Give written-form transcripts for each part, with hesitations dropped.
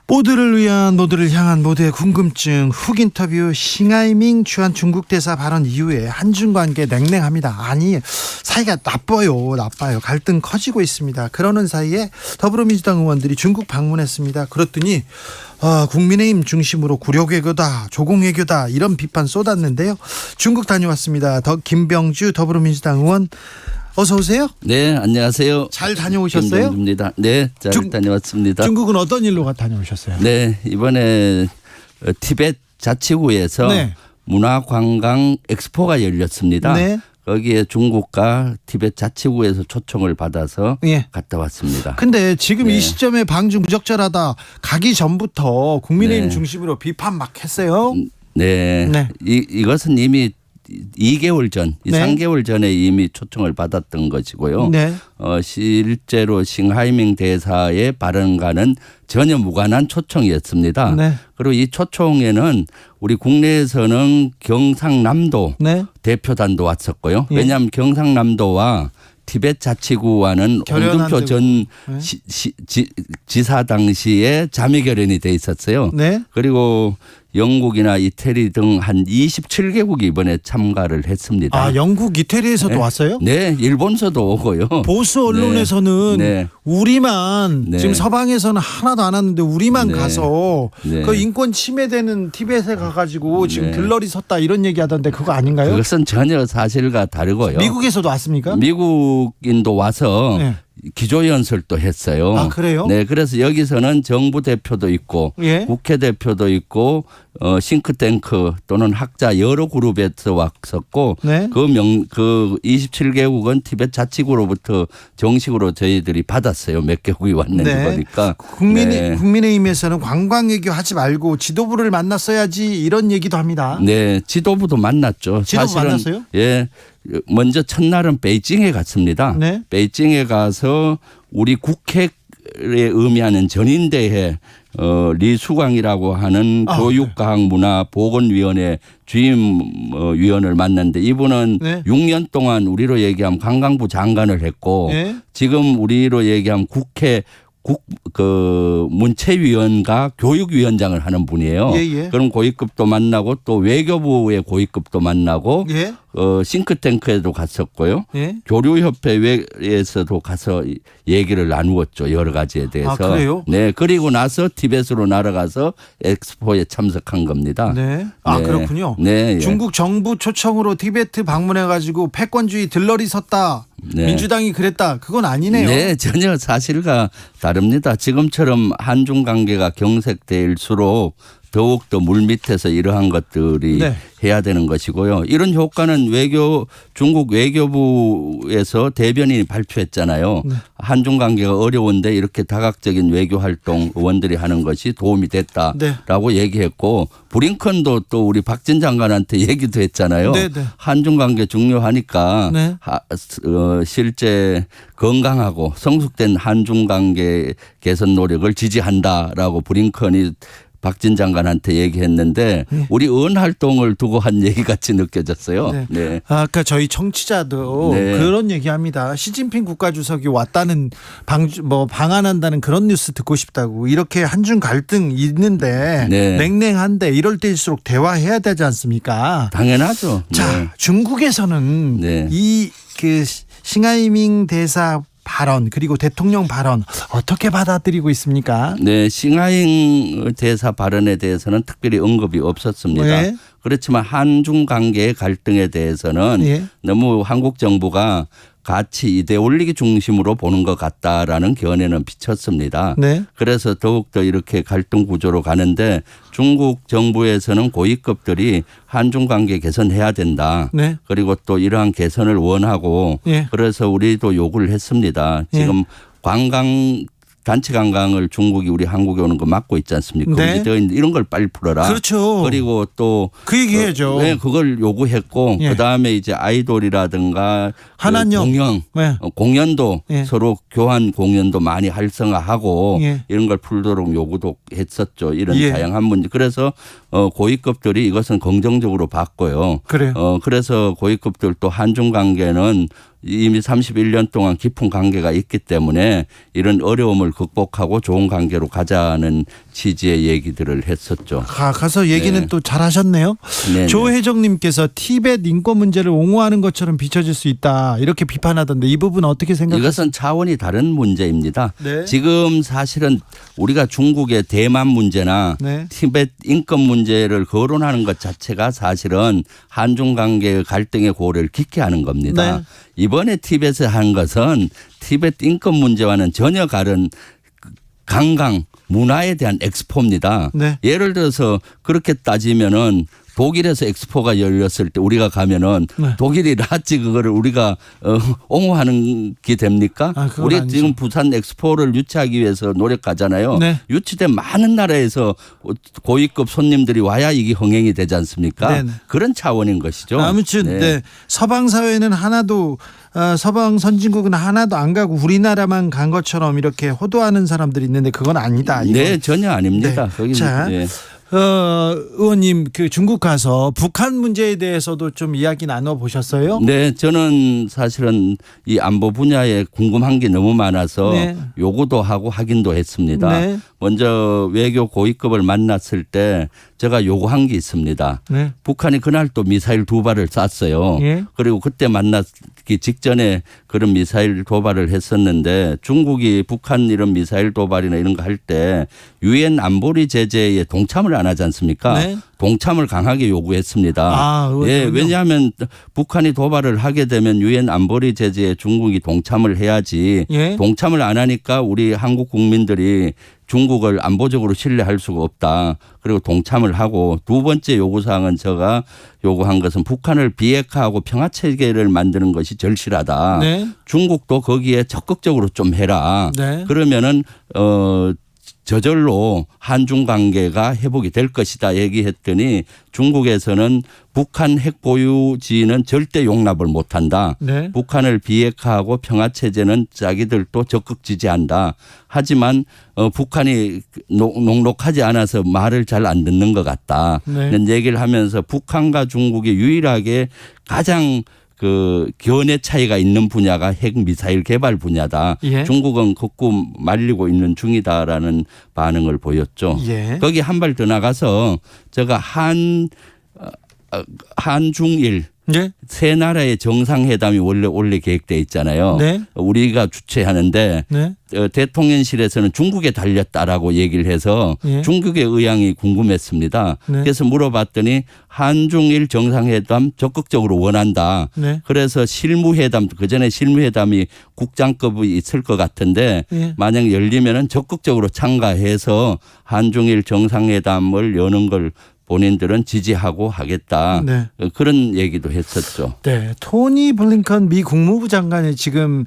모두를 위한 모두를 향한 모두의 궁금증 훅 인터뷰. 싱하이밍 주한 중국 대사 발언 이후에 한중 관계 냉랭합니다. 아니 사이가 나빠요. 갈등 커지고 있습니다. 그러는 사이에 더불어민주당 의원들이 중국 방문했습니다. 그랬더니 국민의힘 중심으로 굴욕외교다, 조공외교다 이런 비판 쏟았는데요. 중국 다녀왔습니다. 김병주 더불어민주당 의원 어서 오세요. 네, 안녕하세요. 잘 다녀오셨어요? 김병주입니다. 네, 잘 다녀왔습니다. 중국은 어떤 일로 다녀오셨어요? 네, 이번에 티벳 자치구에서 네. 문화관광 엑스포가 열렸습니다. 네. 거기에 중국과 티벳 자치구에서 초청을 받아서 예. 갔다 왔습니다. 근데 지금 네. 이 시점에 방중 부적절하다 가기 전부터 국민의힘 네. 중심으로 비판 막 했어요. 네, 네. 이것은 이미 2개월 전, 네. 3개월 전에 이미 초청을 받았던 것이고요. 네. 실제로 싱하이밍 대사의 발언과는 전혀 무관한 초청이었습니다. 네. 그리고 이 초청에는 우리 국내에서는 경상남도 네. 대표단도 왔었고요. 예. 왜냐하면 경상남도와 티벳 자치구와는 결연한 홍준표 전 네. 지사 당시에 자매 결연이 돼 있었어요. 네. 그리고 영국이나 이태리 등 한 27개국이 이번에 참가를 했습니다. 아, 영국 이태리에서도 네. 왔어요? 네, 일본서도 오고요. 보수 언론에서는 네. 우리만 네. 지금 서방에서는 하나도 안 왔는데 우리만 네. 가서 네. 그 인권 침해되는 티벳에 가가지고 지금 네. 들러리 섰다 이런 얘기하던데 그거 아닌가요? 그것은 전혀 사실과 다르고요. 미국에서도 왔습니까? 미국인도 와서 네. 기조연설도 했어요. 아, 그래요? 네, 그래서 여기서는 정부 대표도 있고 예. 국회 대표도 있고 싱크탱크 또는 학자 여러 그룹에서 왔었고 네. 그 27개국은 티벳 자치구로부터 정식으로 저희들이 받았어요. 몇 개국이 왔는지 네. 보니까. 국민의힘에서는 관광외교 하지 말고 지도부를 만났어야지 이런 얘기도 합니다. 네, 지도부도 만났죠. 지도부 사실은 만났어요? 예, 먼저 첫날은 베이징에 갔습니다. 네. 베이징에 가서 우리 국회에 의미하는 전인대회 리수광이라고 하는 교육과학문화보건위원회 주임 위원을 만났는데 이분은 네. 6년 동안 우리로 얘기하면 관광부 장관을 했고 네. 지금 우리로 얘기하면 국회 문체위원과 교육위원장을 하는 분이에요. 예, 예. 그럼 고위급도 만나고 또 외교부의 고위급도 만나고 예. 싱크탱크에도 갔었고요. 예. 교류협회에서도 가서 얘기를 나누었죠. 여러 가지에 대해서. 아, 그래요? 네. 그리고 나서 티벳으로 날아가서 엑스포에 참석한 겁니다. 네. 아, 네. 그렇군요. 네. 예. 중국 정부 초청으로 티베트 방문해가지고 패권주의 들러리 섰다. 네. 민주당이 그랬다. 그건 아니네요. 네, 전혀 사실과 다릅니다. 지금처럼 한중 관계가 경색될수록 더욱더 물밑에서 이러한 것들이 네. 해야 되는 것이고요. 이런 효과는 중국 외교부에서 대변인이 발표했잖아요. 네. 한중 관계가 어려운데 이렇게 다각적인 외교 활동 의원들이 하는 것이 도움이 됐다라고 네. 얘기했고 브링컨도 또 우리 박진 장관한테 얘기도 했잖아요. 네, 네. 한중 관계 중요하니까 네. 실제 건강하고 성숙된 한중 관계 개선 노력을 지지한다라고 브링컨이 박진 장관한테 얘기했는데 네. 우리 은 활동을 두고 한 얘기 같이 느껴졌어요. 네. 네. 아까 저희 청취자도 네. 그런 얘기합니다. 시진핑 국가주석이 왔다는 방한한다는 그런 뉴스 듣고 싶다고. 이렇게 한중 갈등 있는데 네. 냉랭한데 이럴 때일수록 대화해야 되지 않습니까? 당연하죠. 자, 네. 중국에서는 네. 이 싱하이밍 대사 발언 그리고 대통령 발언 어떻게 받아들이고 있습니까? 네, 싱하잉 대사 발언에 대해서는 특별히 언급이 없었습니다. 네. 그렇지만 한중 관계의 갈등에 대해서는 네. 너무 한국 정부가 가치 이데올로기 중심으로 보는 것 같다라는 견해는 비쳤습니다. 네. 그래서 더욱더 이렇게 갈등 구조로 가는데 중국 정부에서는 고위급들이 한중 관계 개선해야 된다. 네. 그리고 또 이러한 개선을 원하고 예. 그래서 우리도 요구를 했습니다. 지금 단체 관광을 중국이 우리 한국에 오는 거 막고 있지 않습니까? 네. 금지되어 있는데 이런 걸 빨리 풀어라. 그렇죠. 그리고 또 그 얘기 해야죠. 네, 그걸 요구했고 예. 그다음에 이제 아이돌이라든가 한한령. 공연, 네. 공연도 예. 서로 교환 공연도 많이 활성화하고 예. 이런 걸 풀도록 요구도 했었죠. 이런 예. 다양한 문제. 그래서 고위급들이 이것은 긍정적으로 봤고요. 그래요. 그래서 고위급들 또 한중 관계는 이미 31년 동안 깊은 관계가 있기 때문에 이런 어려움을 극복하고 좋은 관계로 가자는 취지의 얘기들을 했었죠. 가서 얘기는 네. 또 잘하셨네요. 네네. 조혜정님께서 티벳 인권 문제를 옹호하는 것처럼 비춰질 수 있다 이렇게 비판하던데 이 부분 어떻게 생각하세요? 이것은 차원이 다른 문제입니다. 네. 지금 사실은 우리가 중국의 대만 문제나 네. 티벳 인권 문제를 거론하는 것 자체가 사실은 한중 관계의 갈등의 고를 깊게 하는 겁니다. 네. 이번에 티벳에 한 것은 티벳 인권 문제와는 전혀 다른 관광 문화에 대한 엑스포입니다. 네. 예를 들어서 그렇게 따지면은 독일에서 엑스포가 열렸을 때 우리가 가면은 네. 독일이 나치 그거를 우리가 옹호하는 게 됩니까? 그건 우리 아니죠. 지금 부산 엑스포를 유치하기 위해서 노력하잖아요. 네. 유치된 많은 나라에서 고위급 손님들이 와야 이게 흥행이 되지 않습니까? 네네. 그런 차원인 것이죠. 아무튼 네. 서방 사회는 하나도 서방 선진국은 하나도 안 가고 우리나라만 간 것처럼 이렇게 호도하는 사람들이 있는데 그건 아니다. 이건. 네, 전혀 아닙니다. 네. 거기는 자, 예. 의원님 그 중국 가서 북한 문제에 대해서도 좀 이야기 나눠 보셨어요? 네, 저는 사실은 이 안보 분야에 궁금한 게 너무 많아서 네. 요구도 하고 확인도 했습니다. 네. 먼저 외교 고위급을 만났을 때 제가 요구한 게 있습니다. 네. 북한이 그날 또 미사일 2발을 쐈어요. 예. 그리고 그때 만나기 직전에 그런 미사일 도발을 했었는데 중국이 북한 이런 미사일 도발이나 이런 거 할 때 유엔 안보리 제재에 동참을 안 하지 않습니까? 네. 동참을 강하게 요구했습니다. 예, 의원님요? 왜냐하면 북한이 도발을 하게 되면 유엔 안보리 제재에 중국이 동참을 해야지 예. 동참을 안 하니까 우리 한국 국민들이 중국을 안보적으로 신뢰할 수가 없다. 그리고 동참을 하고 두 번째 요구사항은 제가 요구한 것은 북한을 비핵화하고 평화체계를 만드는 것이 절실하다. 네. 중국도 거기에 적극적으로 좀 해라. 네. 그러면은 저절로 한중 관계가 회복이 될 것이다 얘기했더니 중국에서는 북한 핵 보유지는 절대 용납을 못한다. 네. 북한을 비핵화하고 평화체제는 자기들도 적극 지지한다. 하지만 북한이 녹록하지 않아서 말을 잘 안 듣는 것 같다. 네. 이런 얘기를 하면서 북한과 중국이 유일하게 가장 그 견해 차이가 있는 분야가 핵 미사일 개발 분야다. 예. 중국은 극구 말리고 있는 중이다라는 반응을 보였죠. 예. 거기 한 발 더 나가서 제가 한중일 네. 세 나라의 정상회담이 원래 계획돼 있잖아요. 네. 우리가 주최하는데 네. 대통령실에서는 중국에 달렸다라고 얘기를 해서 예. 중국의 의향이 궁금했습니다. 네. 그래서 물어봤더니 한중일 정상회담 적극적으로 원한다. 네. 그래서 실무회담 그전에 실무회담이 국장급이 있을 것 같은데 예. 만약 열리면은 적극적으로 참가해서 한중일 정상회담을 여는 걸 본인들은 지지하고 하겠다. 네. 그런 얘기도 했었죠. 네, 토니 블링컨 미 국무부 장관이 지금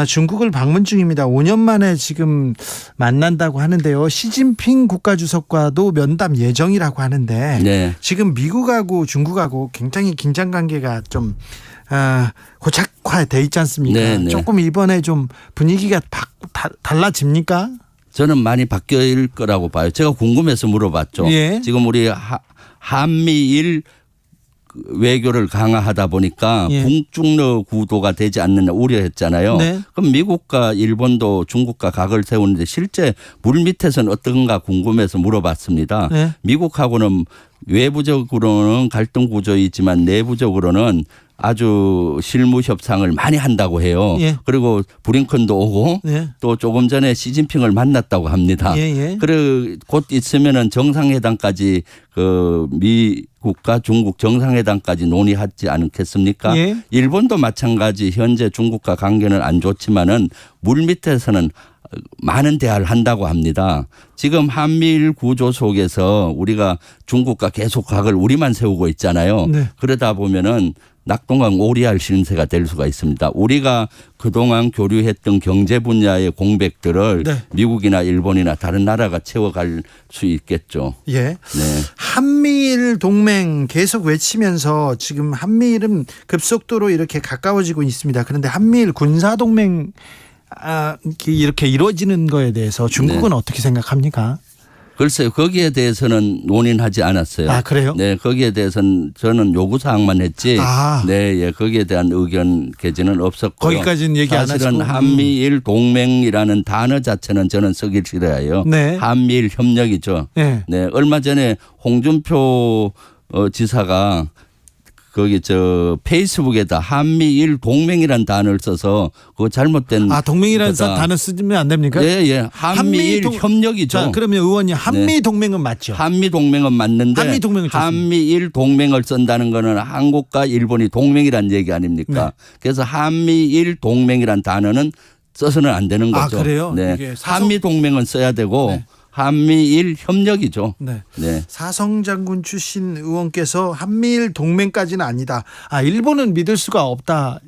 중국을 방문 중입니다. 5년 만에 지금 만난다고 하는데요. 시진핑 국가주석과도 면담 예정이라고 하는데 네. 지금 미국하고 중국하고 굉장히 긴장 관계가 좀 고착화돼 있지 않습니까? 네, 네. 조금 이번에 좀 분위기가 달라집니까? 저는 많이 바뀔 거라고 봐요. 제가 궁금해서 물어봤죠. 예. 지금 우리 한미일 외교를 강화하다 보니까 예. 북중러 구도가 되지 않는 우려했잖아요. 네. 그럼 미국과 일본도 중국과 각을 세우는데 실제 물 밑에서는 어떤가 궁금해서 물어봤습니다. 네. 미국하고는 외부적으로는 갈등 구조이지만 내부적으로는 아주 실무 협상을 많이 한다고 해요. 예. 그리고 브링컨도 오고 예. 또 조금 전에 시진핑을 만났다고 합니다. 예. 그리고 곧 있으면은 정상회담까지 그 미국과 중국 정상회담까지 논의하지 않겠습니까? 예. 일본도 마찬가지 현재 중국과 관계는 안 좋지만은 물 밑에서는 많은 대화를 한다고 합니다. 지금 한미일 구조 속에서 우리가 중국과 계속 각을 우리만 세우고 있잖아요. 네. 그러다 보면은 낙동강 오리알 신세가 될 수가 있습니다. 우리가 그동안 교류했던 경제 분야의 공백들을 네. 미국이나 일본이나 다른 나라가 채워갈 수 있겠죠. 예. 네. 한미일 동맹 계속 외치면서 지금 한미일은 급속도로 이렇게 가까워지고 있습니다. 그런데 한미일 군사 동맹 이렇게 이루어지는 거에 대해서 중국은 어떻게 생각합니까? 글쎄요. 거기에 대해서는 논의하지 않았어요. 아, 그래요? 네, 거기에 대해서는 저는 요구 사항만 했지. 네, 예, 거기에 대한 의견 개진은 없었고요. 거기까지는 얘기 안 하시고. 사실은 한미일 동맹이라는 단어 자체는 저는 쓰기 싫어요. 네. 한미일 협력이죠. 네. 네, 얼마 전에 홍준표 지사가 거기 페이스북에다 한미일 동맹이라는 단어를 써서 그거 잘못된 동맹이라는 거다. 단어 쓰면 안 됩니까? 예, 예. 한미일 협력이죠. 자, 그러면 의원님 한미 동맹은 맞죠? 한미 동맹은 맞는데 한미 동맹은 좋습니다. 한미일 동맹을 쓴다는 거는 한국과 일본이 동맹이란 얘기 아닙니까? 네. 그래서 한미일 동맹이란 단어는 써서는 안 되는 거죠. 그래요? 네. 이게 한미 동맹은 써야 되고 네. 한미일 협력이죠. 네. 네. 사성 장군 출신 의원께서 한미일 동맹까지는 아니다. 일본은 믿을 수가 없다.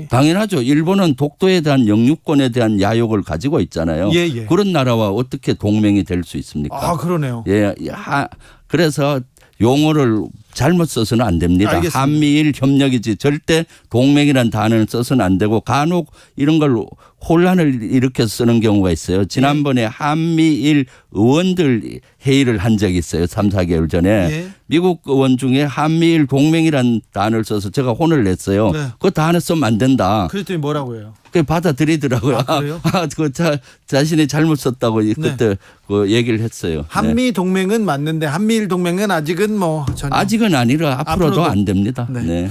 당연하죠. 일본은 독도에 대한 영유권에 대한 야욕을 가지고 있잖아요. 예, 예. 그런 나라와 어떻게 동맹이 될 수 있습니까? 그러네요. 예, 그래서 용어를 잘못 써서는 안 됩니다. 알겠습니다. 한미일 협력이지 절대 동맹이라는 단어를 써서는 안 되고 간혹 이런 걸 혼란을 일으켜서 쓰는 경우가 있어요. 지난번에 한미일 의원들 회의를 한 적이 있어요. 3, 4개월 전에. 예. 미국 의원 중에 한미일 동맹이라는 단어를 써서 제가 혼을 냈어요. 네. 그 단어 쓰면 안 된다. 그랬더니 뭐라고 해요? 그게 받아들이더라고요. 그래요? 자신이 잘못 썼다고 그때 그 얘기를 했어요. 한미 동맹은 맞는데 한미일 동맹은 아직은 전혀. 아직은 아니라 앞으로도 안 됩니다. 네. 네.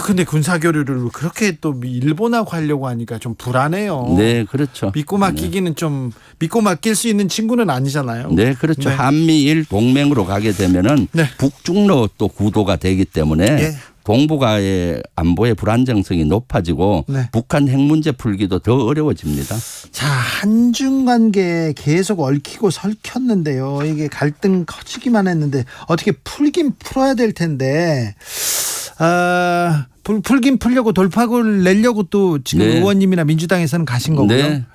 근데 군사 교류를 그렇게 또 일본하고 하려고 하니까 좀 불안해요. 네, 그렇죠. 믿고 맡기기는 좀 믿고 맡길 수 있는 친구는 아니잖아요. 네, 그렇죠. 네. 한미일 동맹으로 가게 되면은 네. 북중로 또 구도가 되기 때문에 예. 동북아의 안보의 불안정성이 높아지고 네. 북한 핵 문제 풀기도 더 어려워집니다. 자, 한중 관계 계속 얽히고 설켰는데요. 이게 갈등 커지기만 했는데 어떻게 풀긴 풀어야 될 텐데. 풀긴 풀려고 돌파구를 내려고 또 지금 네. 의원님이나 민주당에서는 가신 거고요. 네.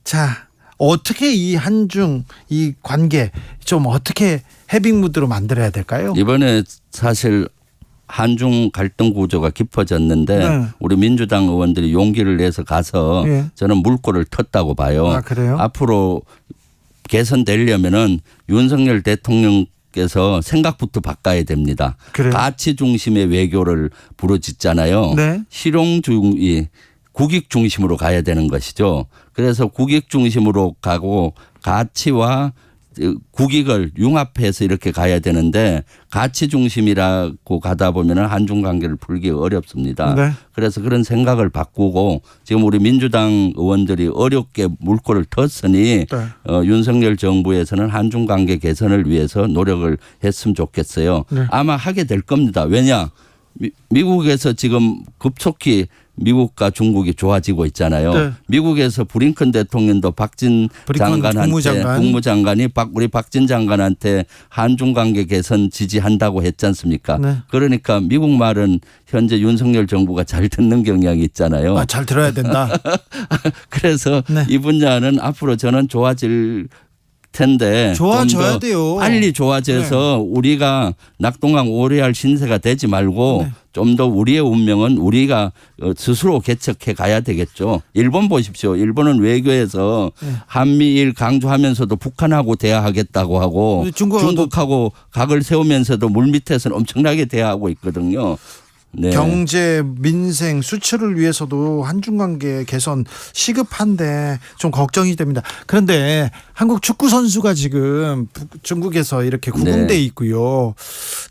자, 어떻게 이 한중 이 관계 좀 어떻게 해빙 무드로 만들어야 될까요? 이번에 사실 한중 갈등 구조가 깊어졌는데 네. 우리 민주당 의원들이 용기를 내서 가서 예. 저는 물꼬를 텄다고 봐요. 그래요? 앞으로 개선되려면은 윤석열 대통령께서 생각부터 바꿔야 됩니다. 그래요? 가치 중심의 외교를 부르짖잖아요. 네. 실용주의 국익 중심으로 가야 되는 것이죠. 그래서 국익 중심으로 가고 가치와 국익을 융합해서 이렇게 가야 되는데 가치 중심이라고 가다 보면 한중 관계를 풀기 어렵습니다. 네. 그래서 그런 생각을 바꾸고 지금 우리 민주당 의원들이 어렵게 물꼬를 텄으니 네. 윤석열 정부에서는 한중 관계 개선을 위해서 노력을 했으면 좋겠어요. 네. 아마 하게 될 겁니다. 왜냐? 미국에서 지금 급속히 미국과 중국이 좋아지고 있잖아요. 네. 미국에서 브링컨 대통령도 박진 장관한테 국무장관이 우리 박진 장관한테 한중 관계 개선 지지한다고 했지 않습니까? 네. 그러니까 미국 말은 현재 윤석열 정부가 잘 듣는 경향이 있잖아요. 잘 들어야 된다. 그래서 네. 이 분야는 앞으로 저는 좋아질 텐데 좋아져야 돼요. 빨리 좋아져서 우리가 낙동강 오래할 신세가 되지 말고 좀 더 우리의 운명은 우리가 스스로 개척해 가야 되겠죠. 일본 보십시오. 일본은 외교에서 한미일 강조하면서도 북한하고 대화하겠다고 하고 중국하고 각을 세우면서도 물밑에서는 엄청나게 대화하고 있거든요. 네. 경제, 민생, 수출을 위해서도 한중 관계 개선 시급한데 좀 걱정이 됩니다. 그런데 한국 축구 선수가 지금 중국에서 이렇게 구금돼 있고요.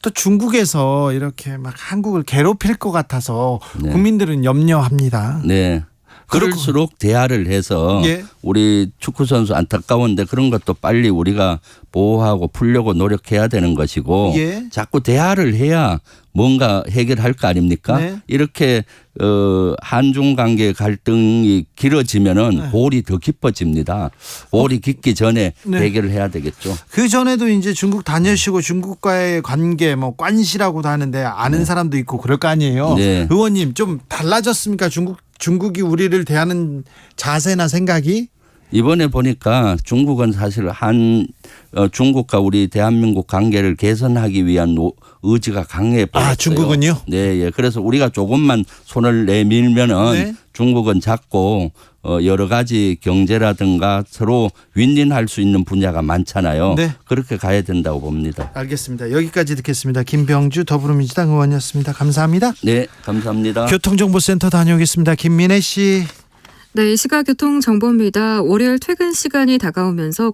또 중국에서 이렇게 막 한국을 괴롭힐 것 같아서 국민들은 염려합니다. 네. 그럴수록 대화를 해서 우리 축구 선수 안타까운데 그런 것도 빨리 우리가 보호하고 풀려고 노력해야 되는 것이고 자꾸 대화를 해야 뭔가 해결할 거 아닙니까? 이렇게 한중 관계 갈등이 길어지면은 골이 더 깊어집니다. 골이 깊기 전에 해결을 해야 되겠죠. 그 전에도 이제 중국 다녀오시고 중국과의 관계 관시라고도 하는데 아는 사람도 있고 그럴 거 아니에요. 의원님 좀 달라졌습니까? 중국이 우리를 대하는 자세나 생각이? 이번에 보니까 중국은 사실 중국과 우리 대한민국 관계를 개선하기 위한 의지가 강해 보였어요. 중국은요? 네, 예. 그래서 우리가 조금만 손을 내밀면은 네. 중국은 작고 여러 가지 경제라든가 서로 윈윈할 수 있는 분야가 많잖아요. 네. 그렇게 가야 된다고 봅니다. 알겠습니다. 여기까지 듣겠습니다. 김병주 더불어민주당 의원이었습니다. 감사합니다. 네, 감사합니다. 교통정보센터 다녀오겠습니다. 김민혜 씨. 네, 이 시각 교통정보입니다. 월요일 퇴근 시간이 다가오면서